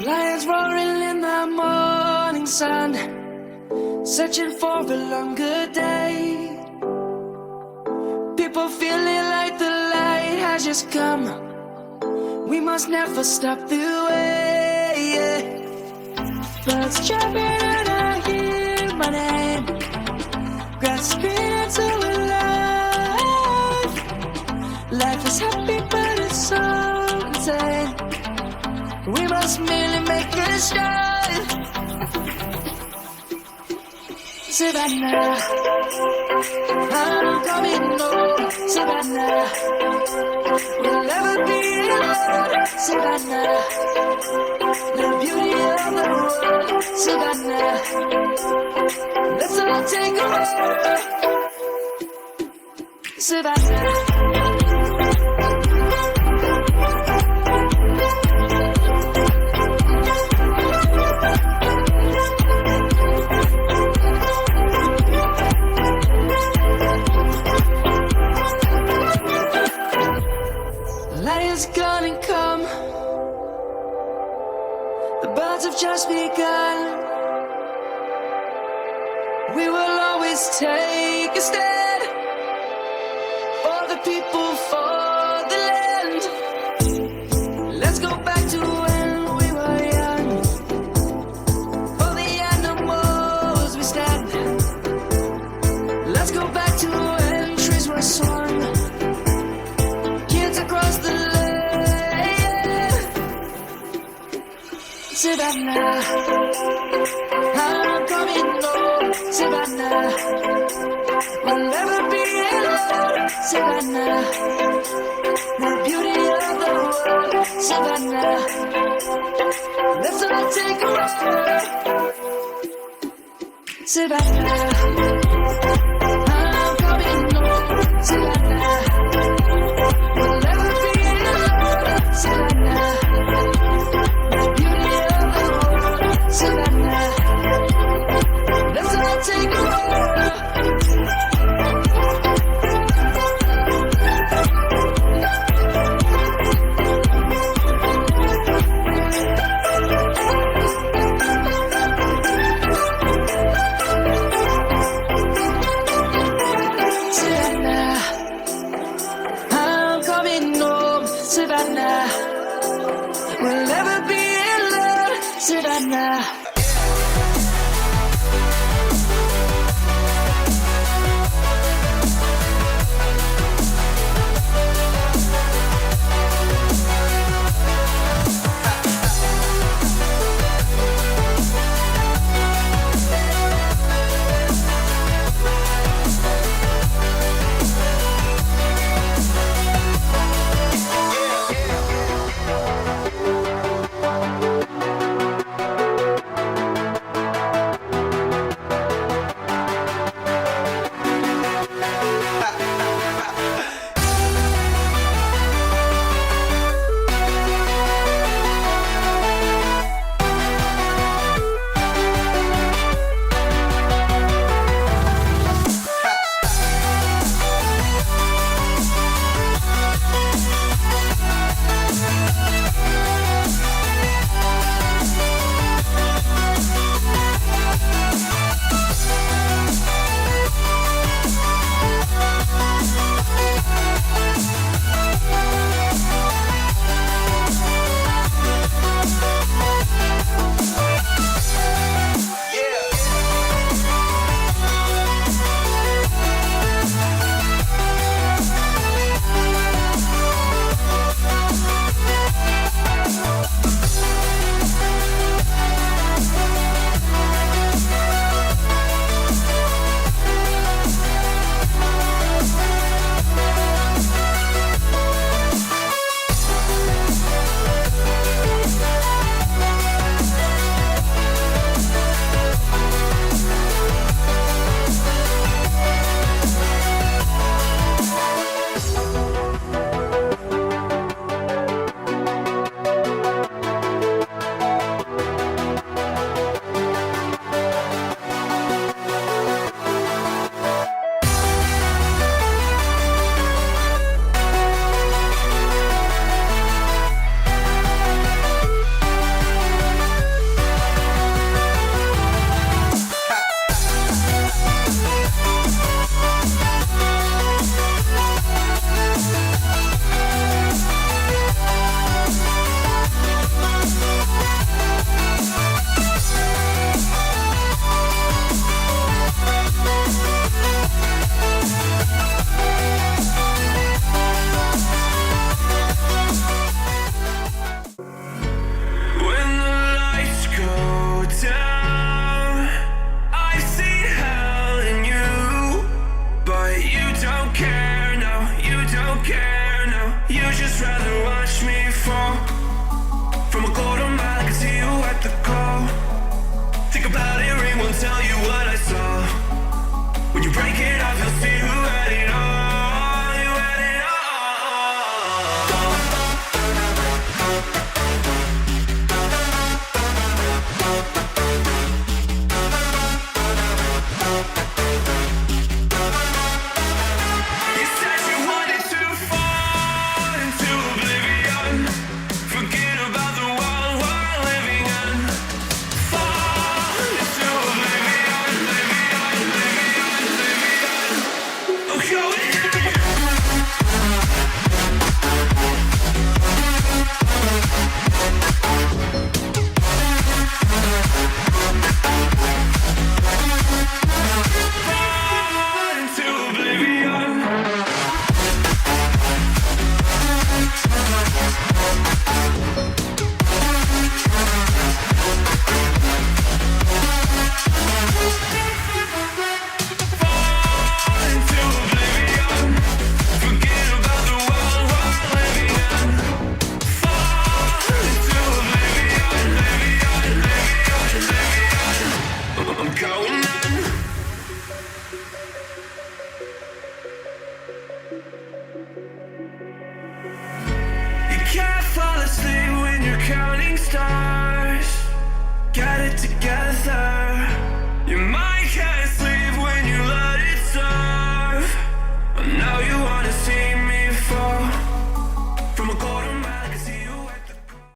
Lions roaring in the morning sun, searching for a longer day. People feeling like the light has just come. We must never stop the way. Birds chirping and I hear my name, grasping into life. Life is happy but it's so insane. We must merely make a start. Savannah, I'm coming home. Savannah, we'll never be alone. Savannah, the beauty of the world. Savannah, let's all take a walk. Savannah. Is gonna come. The birds have just begun. We will always take a stand for the people, for the land. Let's go back to when we were young. For the animals we stand. Let's go back to when trees were swung. Kids across the Savannah, I'm coming home. Savannah, we'll never be alone. Savannah, the beauty of the world. Savannah, let's all take a walk. Savannah, I'm coming home. Savannah, we'll never be alone. Savannah. Savannah, let's all take a walk. Savannah, I'm coming home. Savannah, we'll never be alone. Savannah. counting stars. Get it together. You might can't sleep.